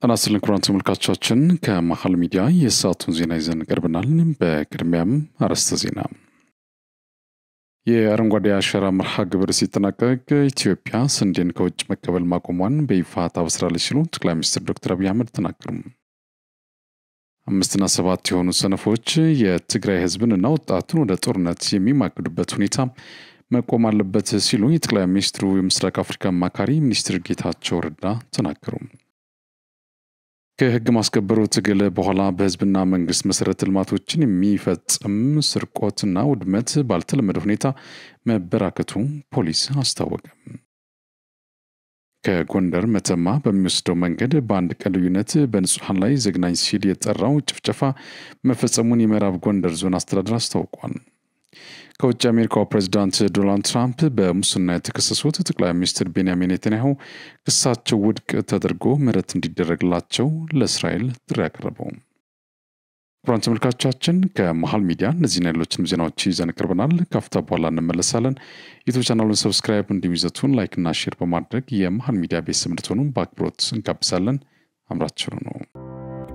አናስልን ኩራን ተመልካቾቻችን ከመሃል ሚዲያ የሰዓቱን ዜና ይዘን ቀርበናል። በቅድሚያም አርዕስተ ዜና። የአረንጓዴ አሻራ መርሃ ግብር ሲጠናቀቅ ኢትዮጵያ ስንዴን ከውጭ መቀበል ማቆሟን በይፋ ታበስራለች ሲሉ ጠቅላይ ሚኒስትር ዶክተር አብይ አህመድ ተናገሩ። 5 እና 7 የሆኑ ሰነፎች የትግራይ ህዝብንና ወጣቱን ወደ ጦርነት የሚማግዱበት ሁኔታ መቆም አለበት ሲሉ የጠቅላይ ሚኒስትሩ የምስራቅ አፍሪካ አማካሪ ሚኒስትር ጌታቸው ረዳ ተናገሩ። ከህግ ማስከበሩ ትግል በኋላ በህዝብና መንግስት መሰረተ ልማቶችን የሚፈጽም ስርቆትና ውድመት ባልተለመደ ሁኔታ መበራከቱ ፖሊስ አስታወቀ። ከጎንደር መተማ በሚወስደው መንገድ በአንድ ቀን ልዩነት በንጹሃን ላይ ዘግናኝ ሲል የጠራው ጭፍጨፋ መፈጸሙን የምዕራብ ጎንደር ዞን አስተዳደር አስታውቋል። ከውጭ አሜሪካው ፕሬዝዳንት ዶናልድ ትራምፕ በሙስና የተከሰሱት ጠቅላይ ሚኒስትር ቤንያሚን ኔታንያሁ ክሳቸው ውድቅ ተደርጎ ምህረት እንዲደረግላቸው ለእስራኤል ጥሪ አቀረበው። ክቡራን ተመልካቾቻችን ከመሃል ሚዲያ እነዚህና ሌሎችንም ዜናዎች ይዘን ቀርበናል። ካፍታ በኋላ እንመለሳለን። ዩቲዩብ ቻናሉን ሰብስክራይብ እንዲሁም ይዘቱን ላይክ እና ሼር በማድረግ የመሃል ሚዲያ ቤተሰብ እንድትሆኑ በአክብሮት እንጋብዛለን። አምራችሁ ነው።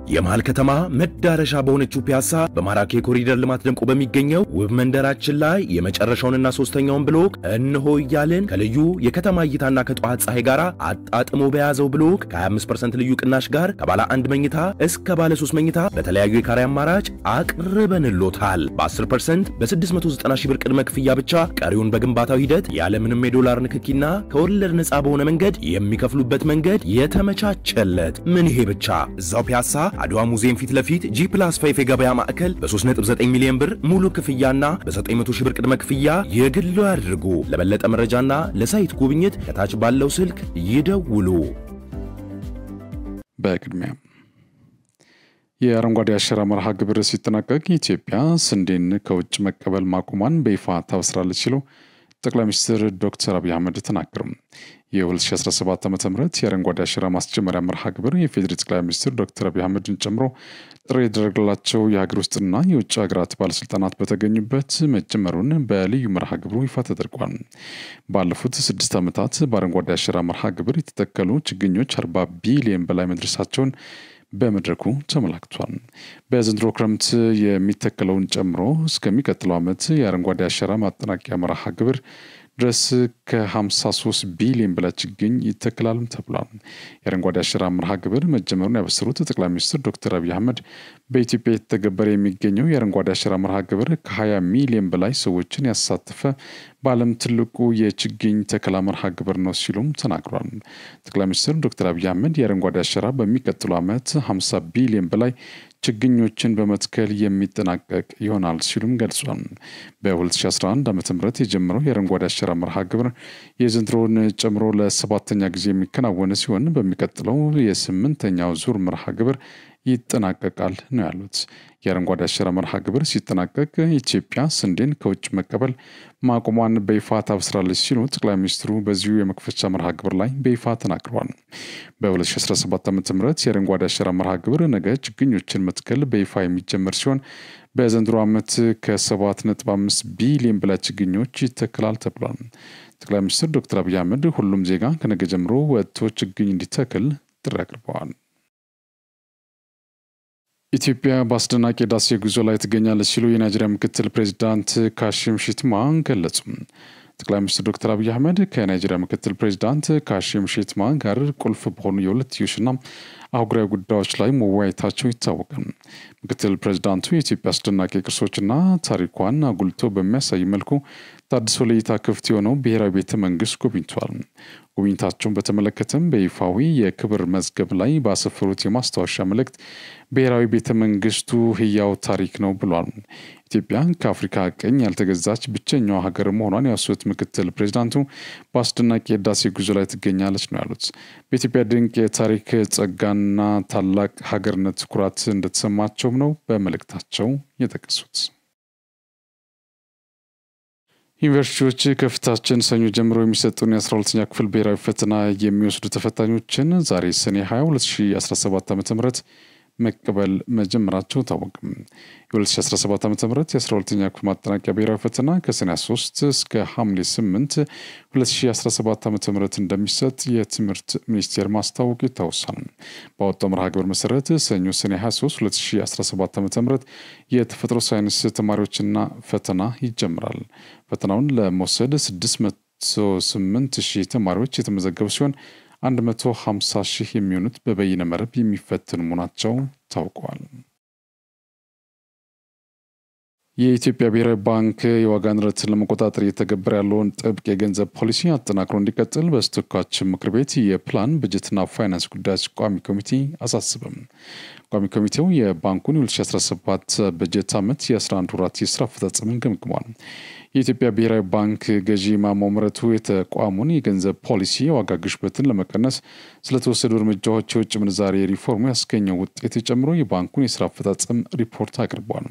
የመሃል ከተማ መዳረሻ በሆነችው ፒያሳ በማራኪ ኮሪደር ልማት ደምቆ በሚገኘው ውብ መንደራችን ላይ የመጨረሻውንና ሶስተኛውን ብሎክ እንሆ እያልን ከልዩ የከተማ እይታና ከጧት ፀሐይ ጋር አጣጥሞ በያዘው ብሎክ ከ25% ልዩ ቅናሽ ጋር ከባለ 1 መኝታ እስከ ባለ 3 መኝታ በተለያዩ የካሬ አማራጭ አቅርበንሎታል። በ10% በ690 ሺህ ብር ቅድመ ክፍያ ብቻ ቀሪውን በግንባታው ሂደት ያለምንም የዶላር ንክኪና ከወለድ ነፃ በሆነ መንገድ የሚከፍሉበት መንገድ የተመቻቸለት። ምን ይሄ ብቻ! እዛው ፒያሳ አድዋ ሙዚየም ፊት ለፊት G+5 የገበያ ማዕከል በ3.9 ሚሊዮን ብር ሙሉ ክፍያና በ900 ሺህ ብር ቅድመ ክፍያ የግሉ ያድርጉ። ለበለጠ መረጃና ለሳይት ጉብኝት ከታች ባለው ስልክ ይደውሉ። በቅድሚያ የአረንጓዴ አሻራ መርሃ ግብር ሲጠናቀቅ ኢትዮጵያ ስንዴን ከውጭ መቀበል ማቆሟን በይፋ ታበስራለች ሲሉ ጠቅላይ ሚኒስትር ዶክተር አብይ አህመድ ተናገሩ። የ2017 ዓ.ም የአረንጓዴ አሻራ ማስጀመሪያ መርሃ ግብር የፌዴራል ጠቅላይ ሚኒስትር ዶክተር አብይ አህመድን ጨምሮ ጥሪ የተደረገላቸው የሀገር ውስጥና የውጭ ሀገራት ባለስልጣናት በተገኙበት መጀመሩን በልዩ መርሃ ግብሩ ይፋ ተደርጓል። ባለፉት 6 ዓመታት በአረንጓዴ አሻራ መርሃ ግብር የተተከሉ ችግኞች 40 ቢሊዮን በላይ መድረሳቸውን በመድረኩ ተመላክቷል። በዘንድሮ ክረምት የሚተከለውን ጨምሮ እስከሚቀጥለው ዓመት የአረንጓዴ አሻራ ማጠናቀቂያ መርሃ ግብር ድረስ ከ53 ቢሊዮን በላይ ችግኝ ይተከላል ተብሏል። የአረንጓዴ አሻራ መርሃ ግብር መጀመሩን ያበሰሩት ጠቅላይ ሚኒስትር ዶክተር አብይ አህመድ በኢትዮጵያ የተተገበረ የሚገኘው የአረንጓዴ አሻራ መርሃ ግብር ከ20 ሚሊዮን በላይ ሰዎችን ያሳተፈ በዓለም ትልቁ የችግኝ ተከላ መርሃ ግብር ነው ሲሉም ተናግሯል። ጠቅላይ ሚኒስትር ዶክተር አብይ አህመድ የአረንጓዴ አሻራ በሚቀጥለው ዓመት 50 ቢሊዮን በላይ ችግኞችን በመትከል የሚጠናቀቅ ይሆናል ሲሉም ገልጿል። በ2011 ዓ.ም የጀመረው የአረንጓዴ አሻራ መርሃ ግብር የዘንድሮን ጨምሮ ለ7ኛ ጊዜ የሚከናወን ሲሆን በሚቀጥለው የ8ኛው ዙር መርሃ ግብር ይጠናቀቃል ነው ያሉት። የአረንጓዴ አሻራ መርሃ ግብር ሲጠናቀቅ ኢትዮጵያ ስንዴን ከውጭ መቀበል ማቆሟን በይፋ ታበስራለች ሲሉ ጠቅላይ ሚኒስትሩ በዚሁ የመክፈቻ መርሃ ግብር ላይ በይፋ ተናግረዋል። በ2017 ዓ.ም የአረንጓዴ አሻራ መርሃ ግብር ነገ ችግኞችን መትከል በይፋ የሚጀመር ሲሆን በዘንድሮ ዓመት ከ7.5 ቢሊዮን በላይ ችግኞች ይተከላል ተብሏል። ጠቅላይ ሚኒስትር ዶክተር አብይ አህመድ ሁሉም ዜጋ ከነገ ጀምሮ ወጥቶ ችግኝ እንዲተክል ጥሪ አቅርበዋል። ኢትዮጵያ በአስደናቂ ዳሴ ጉዞ ላይ ትገኛለች ሲሉ የናይጄሪያ ምክትል ፕሬዝዳንት ካሺም ሼቲማ ገለጹ። ጠቅላይ ሚኒስትር ዶክተር አብይ አህመድ ከናይጄሪያ ምክትል ፕሬዝዳንት ካሺም ሼቲማ ጋር ቁልፍ በሆኑ የሁለትዮሽና አህጉራዊ ጉዳዮች ላይ መወያየታቸው ይታወቃል። ምክትል ፕሬዝዳንቱ የኢትዮጵያ አስደናቂ ቅርሶችና ታሪኳን አጉልቶ በሚያሳይ መልኩ ታድሶ ለእይታ ክፍት የሆነው ብሔራዊ ቤተ መንግስት ጎብኝተዋል። ጉብኝታቸውን በተመለከተም በይፋዊ የክብር መዝገብ ላይ ባሰፈሩት የማስታወሻ መልእክት ብሔራዊ ቤተ መንግስቱ ህያው ታሪክ ነው ብሏል። ኢትዮጵያ ከአፍሪካ ቀኝ ያልተገዛች ብቸኛዋ ሀገር መሆኗን ያወሱት ምክትል ፕሬዝዳንቱ በአስደናቂ የህዳሴ ጉዞ ላይ ትገኛለች ነው ያሉት። በኢትዮጵያ ድንቅ የታሪክ ጸጋና ታላቅ ሀገርነት ኩራት እንደተሰማቸውም ነው በመልእክታቸው የጠቀሱት። ዩኒቨርሲቲዎች ከፊታችን ሰኞ ጀምሮ የሚሰጡን የ12ኛ ክፍል ብሔራዊ ፈተና የሚወስዱ ተፈታኞችን ዛሬ ሰኔ 20 2017 ዓ.ም መቀበል መጀመራቸው ታወቀ። የ2017 ዓ.ም የ12ኛ ክፍል ማጠናቀቂያ ብሔራዊ ፈተና ከሰኔ 3 እስከ ሐምሌ 8 2017 ዓ.ም እንደሚሰጥ የትምህርት ሚኒስቴር ማስታወቁ ይታወሳል። በወጣው መርሃ ግብር መሰረት ሰኞ ሰኔ 23 2017 ዓ.ም የተፈጥሮ ሳይንስ ተማሪዎችና ፈተና ይጀምራል። ፈተናውን ለመውሰድ 608,000 ተማሪዎች የተመዘገቡ ሲሆን 150,000 የሚሆኑት በበይነ መረብ የሚፈተኑ መሆናቸው ታውቋል። የኢትዮጵያ ብሔራዊ ባንክ የዋጋ ንረትን ለመቆጣጠር እየተገበረ ያለውን ጥብቅ የገንዘብ ፖሊሲ አጠናክሮ እንዲቀጥል በተወካዮች ምክር ቤት የፕላን በጀትና ፋይናንስ ጉዳዮች ቋሚ ኮሚቴ አሳሰበም። ቋሚ ኮሚቴው የባንኩን 2017 በጀት ዓመት የ11 ወራት የስራ አፈጻጸምን ገምግሟል። የኢትዮጵያ ብሔራዊ ባንክ ገዢ ማሞ ምህረቱ የተቋሙን የገንዘብ ፖሊሲ የዋጋ ግሽበትን ለመቀነስ ስለተወሰዱ እርምጃዎች የውጭ ምንዛሬ ሪፎርሙ ያስገኘው ውጤት ጨምሮ የባንኩን የስራ አፈጻጸም ሪፖርት አቅርቧል።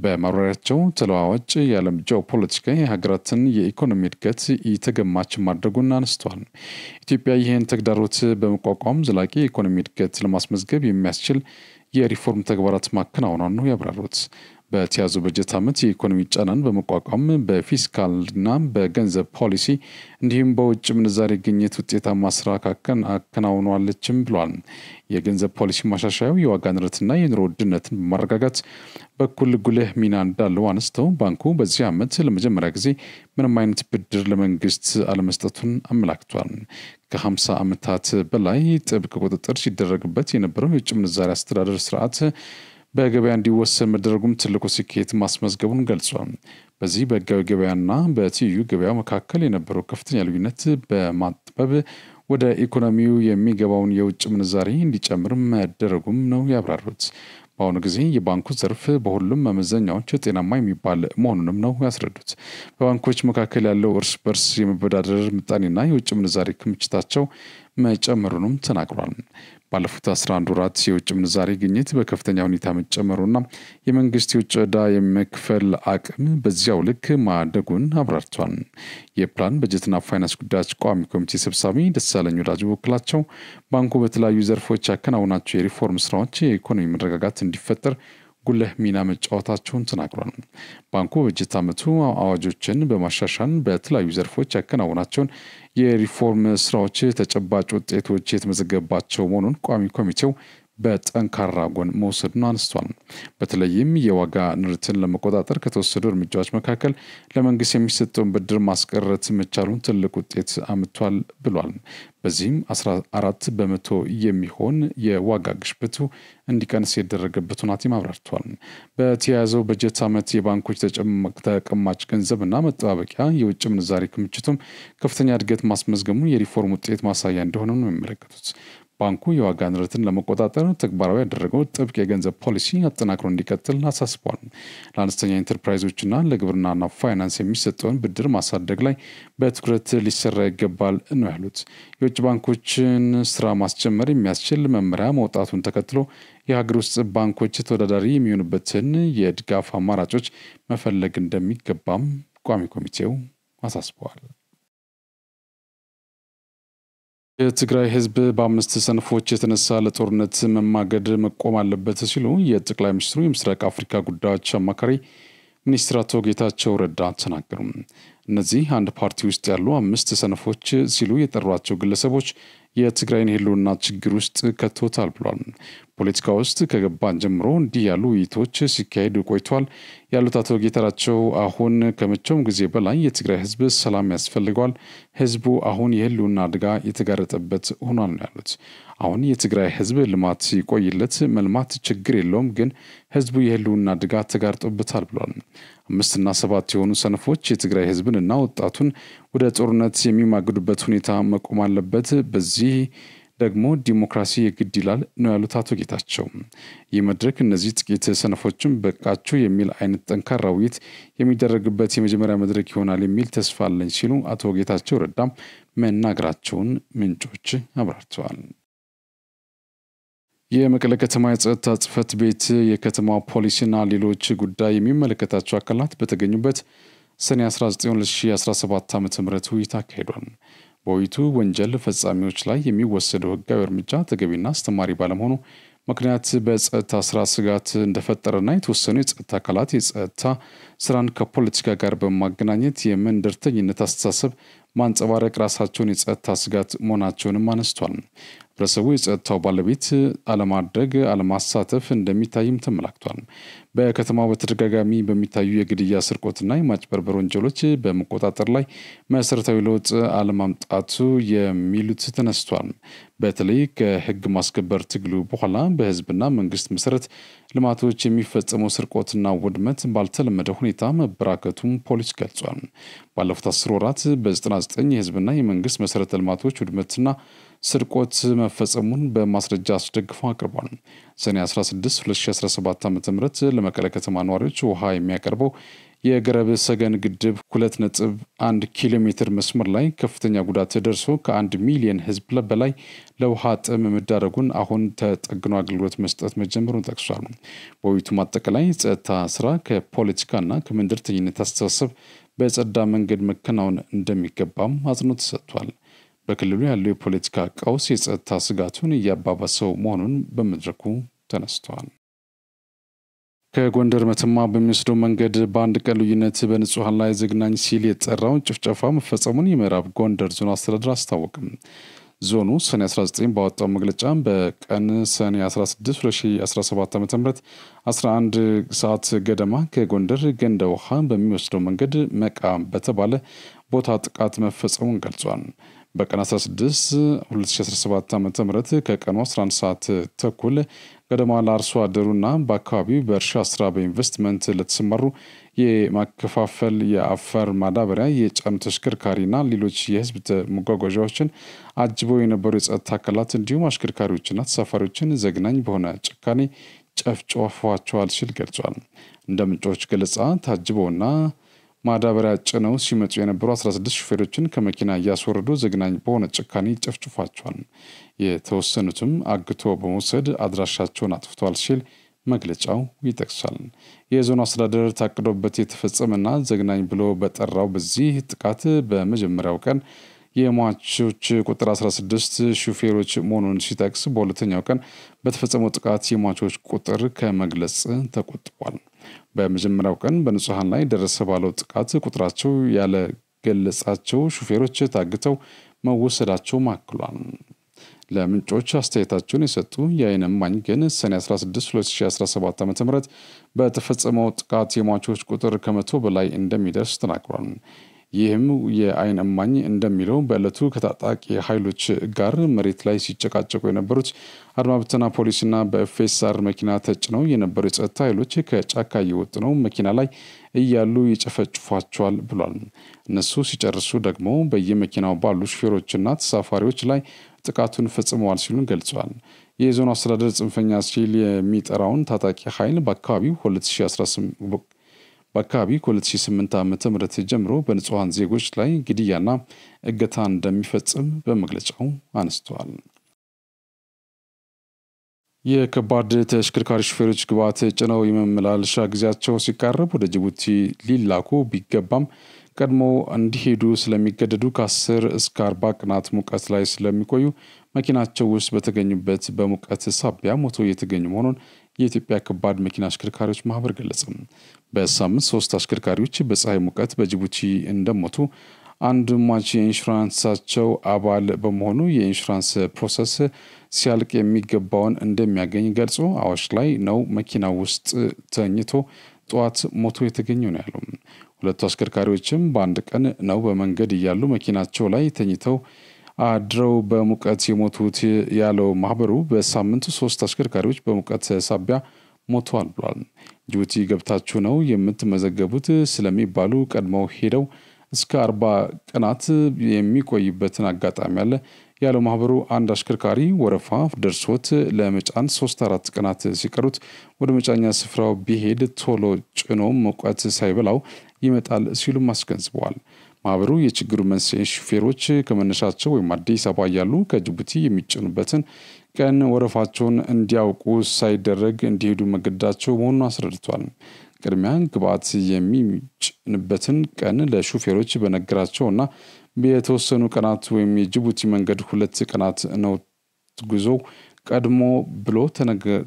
በማብራሪያቸው ተለዋዋጭ የዓለም ጂኦፖለቲካ የሀገራትን የኢኮኖሚ እድገት የተገማች ማድረጉን አነስተዋል። ኢትዮጵያ ይህን ተግዳሮት በመቋቋም ዘላቂ የኢኮኖሚ እድገት ለማስመዝገብ የሚያስችል የሪፎርም ተግባራት ማከናወኗን ነው ያብራሩት። በተያዘው በጀት ዓመት የኢኮኖሚ ጫናን በመቋቋም በፊስካልና በገንዘብ ፖሊሲ እንዲሁም በውጭ ምንዛሬ ግኝት ውጤታማ ስራ አከናውኗለችም ብሏል። የገንዘብ ፖሊሲ ማሻሻያው የዋጋ ንረትና የኑሮ ውድነትን በማረጋጋት በኩል ጉልህ ሚና እንዳለው አነስተው ባንኩ በዚህ ዓመት ለመጀመሪያ ጊዜ ምንም አይነት ብድር ለመንግስት አለመስጠቱን አመላክቷል። ከ50 ዓመታት በላይ ጥብቅ ቁጥጥር ሲደረግበት የነበረው የውጭ ምንዛሬ አስተዳደር ስርዓት በገበያ እንዲወሰን መደረጉም ትልቁ ስኬት ማስመዝገቡን ገልጿል። በዚህ በህጋዊ ገበያና በትይዩ ገበያ መካከል የነበረው ከፍተኛ ልዩነት በማጥበብ ወደ ኢኮኖሚው የሚገባውን የውጭ ምንዛሬ እንዲጨምር መደረጉም ነው ያብራሩት። በአሁኑ ጊዜ የባንኩ ዘርፍ በሁሉም መመዘኛዎች ጤናማ የሚባል መሆኑንም ነው ያስረዱት። በባንኮች መካከል ያለው እርስ በርስ የመበዳደር ምጣኔና የውጭ ምንዛሬ ክምችታቸው መጨመሩንም ተናግሯል። ባለፉት 11 ወራት የውጭ ምንዛሬ ግኝት በከፍተኛ ሁኔታ መጨመሩና የመንግስት የውጭ ዕዳ የመክፈል አቅም በዚያው ልክ ማደጉን አብራርቷል። የፕላን በጀትና ፋይናንስ ጉዳዮች ቋሚ ኮሚቴ ሰብሳቢ ደሳለኝ ወዳጅ በበኩላቸው ባንኩ በተለያዩ ዘርፎች ያከናወናቸው የሪፎርም ስራዎች የኢኮኖሚ መረጋጋት እንዲፈጠር ጉልህ ሚና መጫወታቸውን ተናግሯል። ባንኩ በጀት ዓመቱ አዋጆችን በማሻሻል በተለያዩ ዘርፎች ያከናወናቸውን የሪፎርም ስራዎች ተጨባጭ ውጤቶች የተመዘገባቸው መሆኑን ቋሚ ኮሚቴው በጠንካራ ጎን መውሰዱን አንስቷል። በተለይም የዋጋ ንረትን ለመቆጣጠር ከተወሰዱ እርምጃዎች መካከል ለመንግስት የሚሰጠውን ብድር ማስቀረት መቻሉን ትልቅ ውጤት አምጥቷል ብሏል። በዚህም 14 በመቶ የሚሆን የዋጋ ግሽበቱ እንዲቀንስ የደረገበት ሁኔታም አብራርቷል። በተያያዘው በጀት ዓመት የባንኮች ተቀማጭ ገንዘብና መጠባበቂያ የውጭ ምንዛሬ ክምችቱም ከፍተኛ እድገት ማስመዝገሙን የሪፎርም ውጤት ማሳያ እንደሆነ ነው የሚመለከቱት። ባንኩ የዋጋ ንረትን ለመቆጣጠር ተግባራዊ ያደረገው ጥብቅ የገንዘብ ፖሊሲ አጠናክሮ እንዲቀጥል አሳስቧል። ለአነስተኛ ኢንተርፕራይዞችና ለግብርናና ፋይናንስ የሚሰጠውን ብድር ማሳደግ ላይ በትኩረት ሊሰራ ይገባል ነው ያሉት። የውጭ ባንኮችን ስራ ማስጀመር የሚያስችል መመሪያ መውጣቱን ተከትሎ የሀገር ውስጥ ባንኮች ተወዳዳሪ የሚሆኑበትን የድጋፍ አማራጮች መፈለግ እንደሚገባም ቋሚ ኮሚቴው አሳስበዋል። የትግራይ ህዝብ በ5 ሰንፎች የተነሳ ለጦርነት መማገድ መቆም አለበት ሲሉ የጠቅላይ ሚኒስትሩ የምስራቅ አፍሪካ ጉዳዮች አማካሪ ሚኒስትር አቶ ጌታቸው ረዳ ተናገሩ። እነዚህ አንድ ፓርቲ ውስጥ ያሉ 5 ሰንፎች ሲሉ የጠሯቸው ግለሰቦች የትግራይን ህልውና ችግር ውስጥ ከቶታል ብሏል። ፖለቲካ ውስጥ ከገባን ጀምሮ እንዲህ ያሉ ውይይቶች ሲካሄዱ ቆይቷል ያሉት አቶ ጌታቸው አሁን ከመቼውም ጊዜ በላይ የትግራይ ህዝብ ሰላም ያስፈልገዋል። ህዝቡ አሁን የህልውና አደጋ የተጋረጠበት ሆኗል ነው ያሉት። አሁን የትግራይ ህዝብ ልማት ይቆይለት መልማት ችግር የለውም፣ ግን ህዝቡ የህልውና አደጋ ተጋርጦበታል ብሏል። 5 እና 7 የሆኑ ሰነፎች የትግራይ ህዝብንና ወጣቱን ወደ ጦርነት የሚማግዱበት ሁኔታ መቆም አለበት። በዚህ ደግሞ ዲሞክራሲ የግድ ይላል ነው ያሉት አቶ ጌታቸው። ይህ መድረክ እነዚህ ጥቂት ሰነፎችን በቃቸው የሚል አይነት ጠንካራ ውይይት የሚደረግበት የመጀመሪያ መድረክ ይሆናል የሚል ተስፋ አለኝ ሲሉ አቶ ጌታቸው ረዳም መናገራቸውን ምንጮች አብራርተዋል። የመቀለ ከተማ የጸጥታ ጽሕፈት ቤት የከተማ ፖሊስና ሌሎች ጉዳይ የሚመለከታቸው አካላት በተገኙበት ሰኔ 19 2017 ዓ.ም ውይይት አካሂዷል። በውይይቱ ወንጀል ፈጻሚዎች ላይ የሚወሰደው ህጋዊ እርምጃ ተገቢና አስተማሪ ባለመሆኑ ምክንያት በጸጥታ ስራ ስጋት እንደፈጠረና የተወሰኑ የጸጥታ አካላት የጸጥታ ስራን ከፖለቲካ ጋር በማገናኘት የመንደርተኝነት አስተሳሰብ ማንጸባረቅ ራሳቸውን የጸጥታ ስጋት መሆናቸውንም አነስቷል። ህብረተሰቡ የጸጥታው ባለቤት አለማድረግ አለማሳተፍ እንደሚታይም ተመላክቷል። በከተማው በተደጋጋሚ በሚታዩ የግድያ ስርቆትና የማጭበርበር ወንጀሎች በመቆጣጠር ላይ መሰረታዊ ለውጥ አለማምጣቱ የሚሉት ተነስቷል። በተለይ ከህግ ማስከበር ትግሉ በኋላ በህዝብና መንግስት መሰረት ልማቶች የሚፈጸመው ስርቆትና ውድመት ባልተለመደ ሁኔታ መበራከቱም ፖሊስ ገልጿል። ባለፉት 10 ወራት በ99 የህዝብና የመንግስት መሰረተ ልማቶች ውድመትና ስርቆት መፈጸሙን በማስረጃ አስደግፎ አቅርቧል። ሰኔ 16 2017 ዓ.ም ለመቀለ ከተማ ነዋሪዎች ውሃ የሚያቀርበው የገረብ ሰገን ግድብ 2.1 ኪሎ ሜትር መስመር ላይ ከፍተኛ ጉዳት ደርሶ ከ1 ሚሊዮን ህዝብ በላይ ለውሃ ጥም መዳረጉን አሁን ተጠግኖ አገልግሎት መስጠት መጀመሩን ጠቅሷል። በውይይቱ ማጠቃላይ ጸጥታ ስራ ከፖለቲካና ከመንደርተኝነት አስተሳሰብ በጸዳ መንገድ መከናወን እንደሚገባም አጽንኦት ተሰጥቷል። በክልሉ ያለው የፖለቲካ ቀውስ የጸጥታ ስጋቱን እያባባሰው መሆኑን በመድረኩ ተነስቷል። ከጎንደር መተማ በሚወስደው መንገድ በአንድ ቀን ልዩነት በንጹሃን ላይ ዘግናኝ ሲል የጠራው ጭፍጨፋ መፈጸሙን የምዕራብ ጎንደር ዞን አስተዳደር አስታወቀም። ዞኑ ሰኔ 19 ባወጣው መግለጫ በቀን ሰኔ 16 2017 ዓ.ም 11 ሰዓት ገደማ ከጎንደር ገንደ ውሃ በሚወስደው መንገድ መቃ በተባለ ቦታ ጥቃት መፈጸሙን ገልጿል። በቀን 16 2017 ዓ.ም ከቀኑ 11 ሰዓት ተኩል ገደማ ለአርሶ አደሩና በአካባቢው በእርሻ ስራ በኢንቨስትመንት ለተሰማሩ የማከፋፈል የአፈር ማዳበሪያ የጫኑ ተሽከርካሪና ሌሎች የህዝብ መጓጓዣዎችን አጅበው የነበሩ የጸጥታ አካላት እንዲሁም አሽከርካሪዎችና ተሳፋሪዎችን ዘግናኝ በሆነ ጭካኔ ጨፍጭፈዋቸዋል ሲል ገልጿል። እንደ ምንጮች ገለጻ ታጅበውና ማዳበሪያ ጭነው ሲመጡ የነበሩ 16 ሹፌሮችን ከመኪና እያስወረዱ ዘግናኝ በሆነ ጭካኔ ጨፍጭፏቸዋል። የተወሰኑትም አግቶ በመውሰድ አድራሻቸውን አጥፍተዋል ሲል መግለጫው ይጠቅሳል። የዞኑ አስተዳደር ታቅዶበት የተፈጸመና ዘግናኝ ብሎ በጠራው በዚህ ጥቃት በመጀመሪያው ቀን የሟቾች ቁጥር 16 ሹፌሮች መሆኑን ሲጠቅስ በሁለተኛው ቀን በተፈጸመው ጥቃት የሟቾች ቁጥር ከመግለጽ ተቆጥቧል። በመጀመሪያው ቀን በንጹሃን ላይ ደረሰ ባለው ጥቃት ቁጥራቸው ያለ ገለጻቸው ሹፌሮች ታግተው መወሰዳቸው ማክሏል። ለምንጮች አስተያየታቸውን የሰጡ የዓይን እማኝ ግን ሰኔ 16 2017 ዓ.ም በተፈጸመው ጥቃት የሟቾች ቁጥር ከ100 በላይ እንደሚደርስ ተናግሯል። ይህም የዓይን እማኝ እንደሚለው በዕለቱ ከታጣቂ ኃይሎች ጋር መሬት ላይ ሲጨቃጨቁ የነበሩት አድማ ብተና ፖሊስና በኤፍኤስአር መኪና ተጭነው የነበሩ የጸጥታ ኃይሎች ከጫካ እየወጡ ነው መኪና ላይ እያሉ ይጨፈጭፏቸዋል ብሏል። እነሱ ሲጨርሱ ደግሞ በየመኪናው ባሉ ሹፌሮችና ተሳፋሪዎች ላይ ጥቃቱን ፈጽመዋል ሲሉ ገልጸዋል። የዞኑ አስተዳደር ጽንፈኛ ሲል የሚጠራውን ታጣቂ ኃይል በአካባቢው 2008 ዓ.ም ጀምሮ በንጹሃን ዜጎች ላይ ግድያና እገታ እንደሚፈጽም በመግለጫው አነስተዋል። የከባድ ተሽከርካሪ ሹፌሮች ግብዓት ጭነው የመመላለሻ ጊዜያቸው ሲቃረብ ወደ ጅቡቲ ሊላኩ ቢገባም ቀድሞ እንዲሄዱ ስለሚገደዱ ከ10 እስከ 40 ቀናት ሙቀት ላይ ስለሚቆዩ መኪናቸው ውስጥ በተገኙበት በሙቀት ሳቢያ ሞቶ እየተገኙ መሆኑን የኢትዮጵያ ከባድ መኪና አሽከርካሪዎች ማህበር ገለጸ። በሳምንት 3 አሽከርካሪዎች በፀሐይ ሙቀት በጅቡቲ እንደሞቱ አንድ ሟች የኢንሹራንሳቸው አባል በመሆኑ የኢንሹራንስ ፕሮሰስ ሲያልቅ የሚገባውን እንደሚያገኝ ገልጾ አዋሽ ላይ ነው መኪና ውስጥ ተኝቶ ጠዋት ሞቶ የተገኘው ነው ያለው። ሁለቱ አሽከርካሪዎችም በአንድ ቀን ነው በመንገድ እያሉ መኪናቸው ላይ ተኝተው አድረው በሙቀት የሞቱት ያለው ማህበሩ በሳምንቱ 3 አሽከርካሪዎች በሙቀት ሳቢያ ሞተዋል ብሏል። ጅቡቲ ገብታችሁ ነው የምትመዘገቡት ስለሚባሉ ቀድመው ሄደው እስከ 40 ቀናት የሚቆይበትን አጋጣሚ አለ ያለው ማህበሩ አንድ አሽከርካሪ ወረፋ ደርሶት ለመጫን 3-4 ቀናት ሲቀሩት ወደ መጫኛ ስፍራው ቢሄድ ቶሎ ጭኖ ሙቀት ሳይበላው ይመጣል ሲሉም አስገንዝበዋል። ማህበሩ የችግሩ መንስኤ ሹፌሮች ከመነሻቸው ወይም አዲስ አበባ ያሉ ከጅቡቲ የሚጭኑበትን ቀን ወረፋቸውን እንዲያውቁ ሳይደረግ እንዲሄዱ መገደዳቸው መሆኑን አስረድቷል። ቅድሚያ ግብዓት የሚጭንበትን ቀን ለሹፌሮች በነገራቸውና የተወሰኑ ቀናት ወይም የጅቡቲ መንገድ 2 ቀናት ነው ጉዞ ቀድሞ ብሎ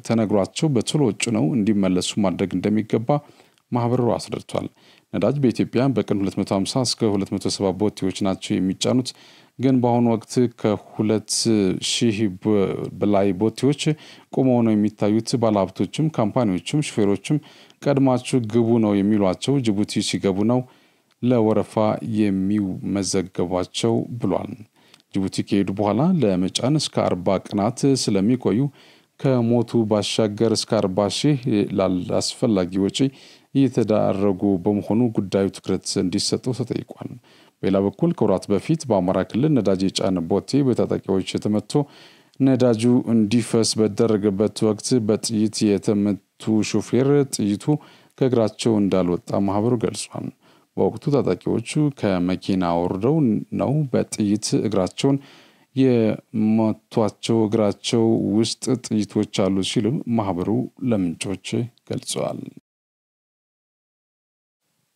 ተነግሯቸው በቶሎ ጭነው እንዲመለሱ ማድረግ እንደሚገባ ማህበሩ አስረድቷል። ነዳጅ በኢትዮጵያ በቀን 250 እስከ 270 ቦቴዎች ናቸው የሚጫኑት። ግን በአሁኑ ወቅት ከ2000 በላይ ቦቴዎች ቆመው ነው የሚታዩት። ባለሀብቶችም ካምፓኒዎችም ሹፌሮችም ቀድማችሁ ግቡ ነው የሚሏቸው። ጅቡቲ ሲገቡ ነው ለወረፋ የሚመዘገቧቸው ብሏል። ጅቡቲ ከሄዱ በኋላ ለመጫን እስከ 40 ቀናት ስለሚቆዩ ከሞቱ ባሻገር እስከ 40 ሺህ ላላስፈላጊ ወጪ እየተዳረጉ በመሆኑ ጉዳዩ ትኩረት እንዲሰጠው ተጠይቋል። በሌላ በኩል ከወራት በፊት በአማራ ክልል ነዳጅ የጫነ ቦቴ በታጣቂዎች ተመቶ ነዳጁ እንዲፈስ በተደረገበት ወቅት በጥይት የተመቱ ሾፌር ጥይቱ ከእግራቸው እንዳልወጣ ማህበሩ ገልጿል። በወቅቱ ታጣቂዎቹ ከመኪና ወርደው ነው በጥይት እግራቸውን የመቷቸው። እግራቸው ውስጥ ጥይቶች አሉ ሲሉ ማህበሩ ለምንጮች ገልጸዋል።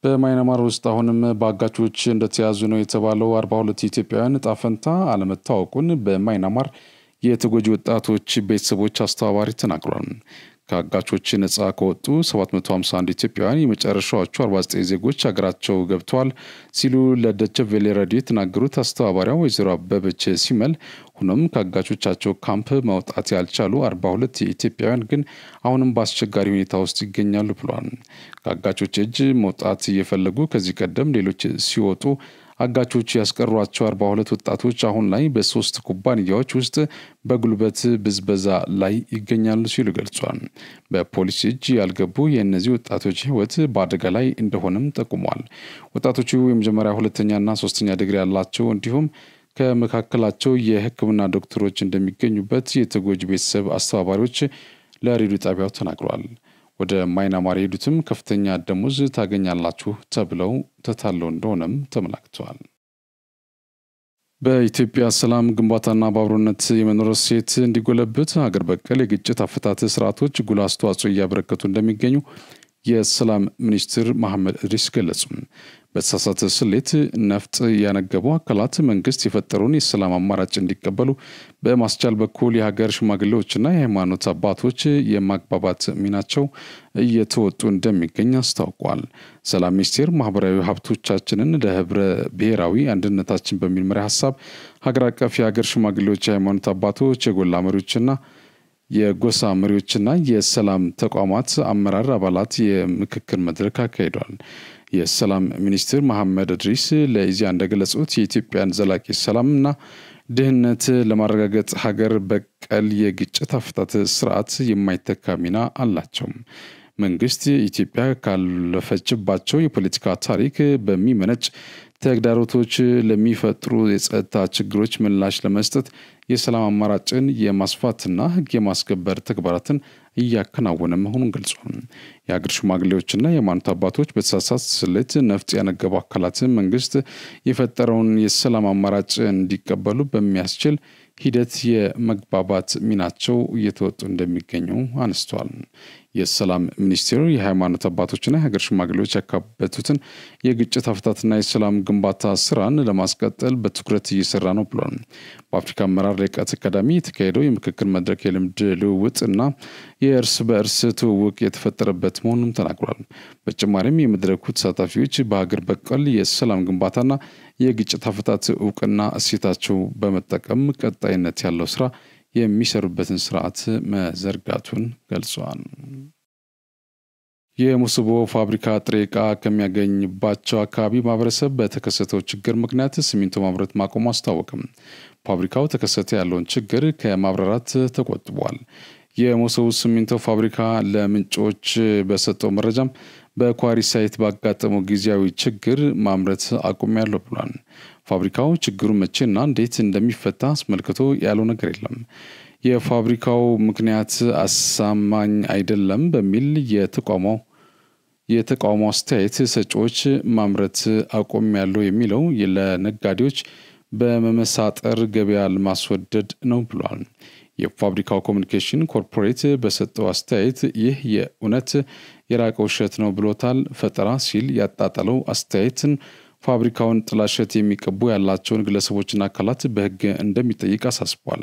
በማይናማር ውስጥ አሁንም በአጋቾች እንደተያዙ ነው የተባለው 42 ኢትዮጵያውያን ዕጣ ፈንታ አለመታወቁን በማይናማር የተጎጂ ወጣቶች ቤተሰቦች አስተባባሪ ተናግሯል። ከአጋቾች ነጻ ከወጡ 751 ኢትዮጵያውያን የመጨረሻዎቹ 49 ዜጎች ሀገራቸው ገብተዋል ሲሉ ለዶይቼ ቬለ ሬዲዮ የተናገሩት አስተባባሪዋ ወይዘሮ አበበች ሲመል፣ ሆኖም ከአጋቾቻቸው ካምፕ መውጣት ያልቻሉ 42 ኢትዮጵያውያን ግን አሁንም በአስቸጋሪ ሁኔታ ውስጥ ይገኛሉ ብለዋል። ከአጋቾች እጅ መውጣት እየፈለጉ ከዚህ ቀደም ሌሎች ሲወጡ አጋቾች ያስቀሯቸው 42 ወጣቶች አሁን ላይ በ3 ኩባንያዎች ውስጥ በጉልበት ብዝበዛ ላይ ይገኛሉ ሲሉ ገልጿል። በፖሊስ እጅ ያልገቡ የእነዚህ ወጣቶች ህይወት በአደጋ ላይ እንደሆነም ጠቁሟል። ወጣቶቹ የመጀመሪያ ሁለተኛና ሶስተኛ ዲግሪ ያላቸው እንዲሁም ከመካከላቸው የሕክምና ዶክተሮች እንደሚገኙበት የተጎጂ ቤተሰብ አስተባባሪዎች ለሬዲዮ ጣቢያው ተናግረዋል። ወደ ማይናማር የሄዱትም ከፍተኛ ደሞዝ ታገኛላችሁ ተብለው ተታለው እንደሆነም ተመላክቷል። በኢትዮጵያ ሰላም ግንባታና በአብሮነት የመኖር እሴት እንዲጎለብት ሀገር በቀል የግጭት አፈታት ስርዓቶች ጉልህ አስተዋጽኦ እያበረከቱ እንደሚገኙ የሰላም ሚኒስትር መሐመድ ኢድሪስ ገለጹ። በተሳሳተ ስሌት ነፍጥ ያነገቡ አካላት መንግስት የፈጠረውን የሰላም አማራጭ እንዲቀበሉ በማስቻል በኩል የሀገር ሽማግሌዎችና የሃይማኖት አባቶች የማግባባት ሚናቸው እየተወጡ እንደሚገኝ አስታውቋል። ሰላም ሚኒስቴር ማህበራዊ ሀብቶቻችንን ለህብረ ብሔራዊ አንድነታችን በሚል መሪ ሀሳብ ሀገር አቀፍ የሀገር ሽማግሌዎች፣ የሃይማኖት አባቶች፣ የጎላ መሪዎችና የጎሳ መሪዎችና የሰላም ተቋማት አመራር አባላት የምክክር መድረክ አካሂዷል። የሰላም ሚኒስትር መሐመድ ኢድሪስ ለኢዜአ እንደገለጹት የኢትዮጵያን ዘላቂ ሰላምና ደህንነት ለማረጋገጥ ሀገር በቀል የግጭት አፈታት ስርዓት የማይተካ ሚና አላቸው። መንግስት ኢትዮጵያ ካለፈችባቸው የፖለቲካ ታሪክ በሚመነጭ ተግዳሮቶች ለሚፈጥሩ የጸጥታ ችግሮች ምላሽ ለመስጠት የሰላም አማራጭን የማስፋትና ህግ የማስከበር ተግባራትን እያከናወነ መሆኑን ገልጿል። የሀገር ሽማግሌዎችና የሃይማኖት አባቶች በተሳሳተ ስሌት ነፍጥ ያነገቡ አካላትን መንግስት የፈጠረውን የሰላም አማራጭ እንዲቀበሉ በሚያስችል ሂደት የመግባባት ሚናቸው እየተወጡ እንደሚገኙ አነስተዋል። የሰላም ሚኒስቴሩ የሃይማኖት አባቶችና የሀገር ሽማግሌዎች ያካበቱትን የግጭት አፈታትና የሰላም ግንባታ ስራን ለማስቀጠል በትኩረት እየሰራ ነው ብሏል። በአፍሪካ አመራር ልዕቀት አካዳሚ የተካሄደው የምክክር መድረክ የልምድ ልውውጥና የእርስ በእርስ ትውውቅ የተፈጠረበት መሆኑን ተናግሯል። በተጨማሪም የመድረኩ ተሳታፊዎች በሀገር በቀል የሰላም ግንባታና የግጭት አፈታት እውቅና እሴታቸው በመጠቀም ቀጣይነት ያለው ስራ የሚሰሩበትን ስርዓት መዘርጋቱን ገልጿል። የሙስቦ ፋብሪካ ጥሬ ዕቃ ከሚያገኝባቸው አካባቢ ማህበረሰብ በተከሰተው ችግር ምክንያት ሲሚንቶ ማምረት ማቆሙ አስታወቀም። ፋብሪካው ተከሰተ ያለውን ችግር ከማብራራት ተቆጥቧል። የሙስቦ ሲሚንቶ ፋብሪካ ለምንጮች በሰጠው መረጃም በኳሪ ሳይት ባጋጠመው ጊዜያዊ ችግር ማምረት አቁሜያለሁ ብሏል። ፋብሪካው ችግሩ መቼና እንዴት እንደሚፈታ አስመልክቶ ያለው ነገር የለም። የፋብሪካው ምክንያት አሳማኝ አይደለም በሚል የተቃውሞ አስተያየት ሰጪዎች ማምረት አቁሜያለሁ የሚለው ለነጋዴዎች በመመሳጠር ገበያ ለማስወደድ ነው ብሏል። የፋብሪካው ኮሚኒኬሽን ኮርፖሬት በሰጠው አስተያየት ይህ የእውነት የራቀ ውሸት ነው ብሎታል። ፈጠራ ሲል ያጣጣለው አስተያየትን ፋብሪካውን ጥላሸት የሚቀቡ ያላቸውን ግለሰቦችና አካላት በሕግ እንደሚጠይቅ አሳስቧል።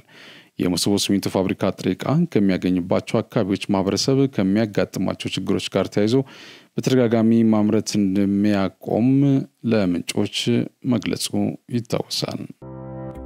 የመሰቦ ሲሚንቶ ፋብሪካ ጥሬ ዕቃ ከሚያገኝባቸው አካባቢዎች ማህበረሰብ ከሚያጋጥማቸው ችግሮች ጋር ተያይዞ በተደጋጋሚ ማምረት እንደሚያቆም ለምንጮች መግለጹ ይታወሳል።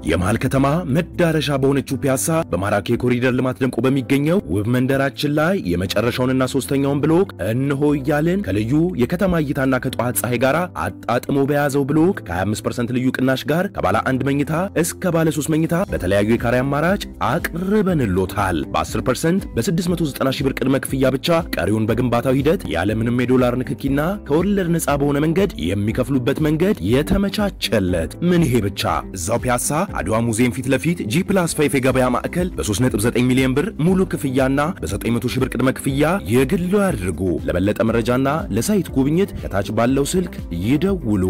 የመሃል ከተማ መዳረሻ በሆነችው ፒያሳ በማራኪ ኮሪደር ልማት ደምቆ በሚገኘው ውብ መንደራችን ላይ የመጨረሻውንና ሶስተኛውን ብሎክ እንሆ እያልን ከልዩ የከተማ እይታና ከጧት ፀሐይ ጋር አጣጥሞ በያዘው ብሎክ ከ25% ልዩ ቅናሽ ጋር ከባለ 1 መኝታ እስከ ባለ 3 መኝታ በተለያዩ የካሬ አማራጭ አቅርበንሎታል። በ10% በ690 ሺህ ብር ቅድመ ክፍያ ብቻ ቀሪውን በግንባታው ሂደት ያለምንም የዶላር ንክኪና ከወለድ ነፃ በሆነ መንገድ የሚከፍሉበት መንገድ የተመቻቸለት። ምን ይሄ ብቻ! እዛው ፒያሳ አድዋ ሙዚየም ፊት ለፊት G+5 የገበያ ማዕከል በ3.9 ሚሊዮን ብር ሙሉ ክፍያና በ900 ሺህ ብር ቅድመ ክፍያ የግሉ ያድርጉ። ለበለጠ መረጃና ለሳይት ጉብኝት ከታች ባለው ስልክ ይደውሉ።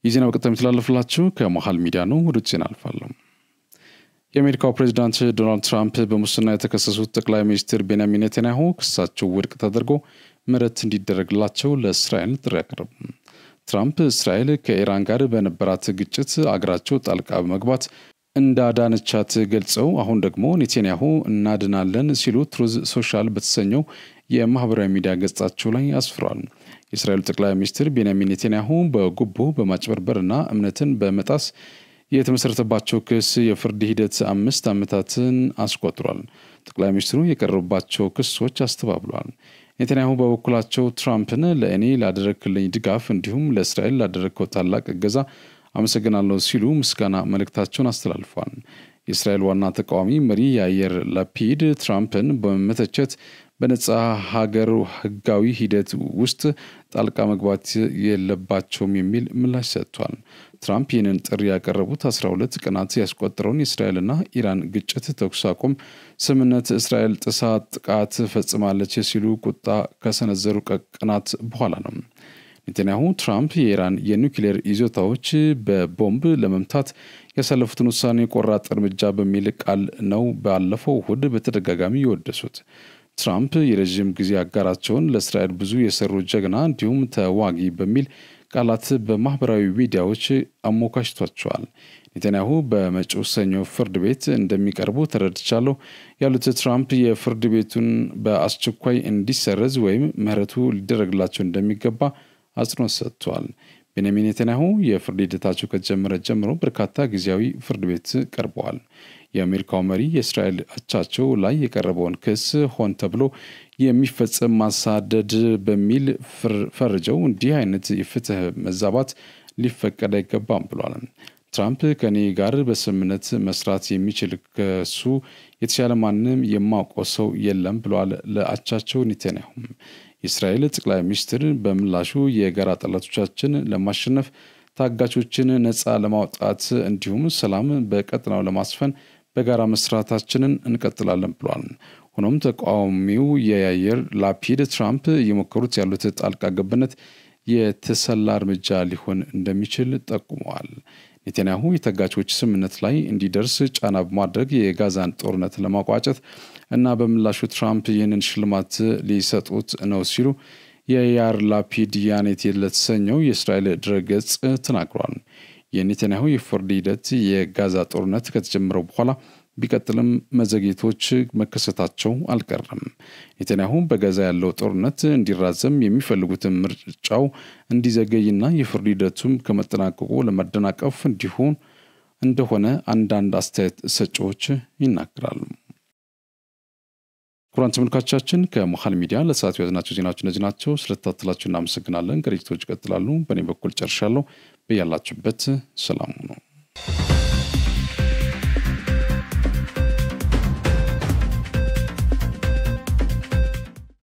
የዜናው ቀጥታ የሚተላለፍላችሁ ከመሃል ሚዲያ ነው። ወደ ዜና አልፋለሁ። የአሜሪካው ፕሬዝዳንት ዶናልድ ትራምፕ በሙስና የተከሰሱት ጠቅላይ ሚኒስትር ቤንያሚን ኔታንያሁ ክሳቸው ውድቅ ተደርጎ ምህረት እንዲደረግላቸው ለእስራኤል ጥሪ አቀረቡ። ትራምፕ እስራኤል ከኢራን ጋር በነበራት ግጭት አገራቸው ጣልቃ በመግባት እንዳዳነቻት ገልጸው አሁን ደግሞ ኔታንያሁ እናድናለን ሲሉ ትሩዝ ሶሻል በተሰኘው የማህበራዊ ሚዲያ ገጻቸው ላይ አስፍረዋል። የእስራኤል ጠቅላይ ሚኒስትር ቤንያሚን ኔታንያሁ በጉቦ በማጭበርበርና እምነትን በመጣስ የተመሰረተባቸው ክስ የፍርድ ሂደት 5 ዓመታትን አስቆጥሯል። ጠቅላይ ሚኒስትሩ የቀረቡባቸው ክሶች አስተባብለዋል። ኔታንያሁ በበኩላቸው ትራምፕን ለእኔ ላደረክልኝ ድጋፍ እንዲሁም ለእስራኤል ላደረከው ታላቅ እገዛ አመሰግናለሁ ሲሉ ምስጋና መልእክታቸውን አስተላልፈዋል። የእስራኤል ዋና ተቃዋሚ መሪ ያየር ላፒድ ትራምፕን በመተቸት በነጻ ሀገር ህጋዊ ሂደት ውስጥ ጣልቃ መግባት የለባቸውም የሚል ምላሽ ሰጥቷል። ትራምፕ ይህንን ጥሪ ያቀረቡት 12 ቀናት ያስቆጠረውን የእስራኤልና ኢራን ግጭት ተኩስ አቁም ስምምነት እስራኤል ጥሳ ጥቃት ፈጽማለች ሲሉ ቁጣ ከሰነዘሩ ቀናት በኋላ ነው። ኔታንያሁ ትራምፕ የኢራን የኒውክሌር ይዞታዎች በቦምብ ለመምታት ያሳለፉትን ውሳኔ ቆራጥ እርምጃ በሚል ቃል ነው ባለፈው እሁድ በተደጋጋሚ የወደሱት። ትራምፕ የረጅም ጊዜ አጋራቸውን ለእስራኤል ብዙ የሰሩ ጀግና እንዲሁም ተዋጊ በሚል ቃላት በማህበራዊ ሚዲያዎች አሞካሽቷቸዋል። ኔታንያሁ በመጪው ሰኞ ፍርድ ቤት እንደሚቀርቡ ተረድቻለሁ ያሉት ትራምፕ የፍርድ ቤቱን በአስቸኳይ እንዲሰረዝ ወይም ምህረቱ ሊደረግላቸው እንደሚገባ አጽንኦት ሰጥተዋል። ቤንያሚን ኔታንያሁ የፍርድ ሂደታቸው ከተጀመረ ጀምሮ በርካታ ጊዜያዊ ፍርድ ቤት ቀርበዋል። የአሜሪካው መሪ የእስራኤል አቻቸው ላይ የቀረበውን ክስ ሆን ተብሎ የሚፈጸም ማሳደድ በሚል ፈርጀው እንዲህ አይነት የፍትህ መዛባት ሊፈቀድ አይገባም ብሏል። ትራምፕ ከኔ ጋር በስምምነት መስራት የሚችል ከሱ የተሻለ ማንም የማውቀው ሰው የለም ብሏል ለአቻቸው ኔታንያሁ። የእስራኤል ጠቅላይ ሚኒስትር በምላሹ የጋራ ጠላቶቻችን ለማሸነፍ ታጋቾችን ነፃ ለማውጣት እንዲሁም ሰላም በቀጠናው ለማስፈን በጋራ መስራታችንን እንቀጥላለን ብሏል። ሆኖም ተቃዋሚው የያየር ላፒድ ትራምፕ የሞከሩት ያሉት ጣልቃ ገብነት የተሰላ እርምጃ ሊሆን እንደሚችል ጠቁመዋል። ኔታንያሁ የታጋቾች ስምምነት ላይ እንዲደርስ ጫና በማድረግ የጋዛን ጦርነት ለማቋጨት እና በምላሹ ትራምፕ ይህንን ሽልማት ሊሰጡት ነው ሲሉ የያር ላፒድ ያኔት ለተሰኘው የእስራኤል ድረገጽ ተናግሯል። የኔታንያሁ የፍርድ ሂደት የጋዛ ጦርነት ከተጀመረው በኋላ ቢቀጥልም መዘግየቶች መከሰታቸው አልቀረም። ኔታንያሁ በጋዛ ያለው ጦርነት እንዲራዘም የሚፈልጉትን ምርጫው እንዲዘገይና የፍርድ ሂደቱም ከመጠናቀቁ ለመደናቀፍ እንዲሆን እንደሆነ አንዳንድ አስተያየት ሰጪዎች ይናገራሉ። ኩራን ተመልካቾቻችን ከመሃል ሚዲያ ለሰዓቱ ያዝናቸው ዜናዎች እነዚህ ናቸው። ስለተከታተላችሁ እናመሰግናለን። ዝግጅቶች ይቀጥላሉ። በእኔ በኩል ጨርሻለሁ። በያላችሁበት ሰላም ሁኑ።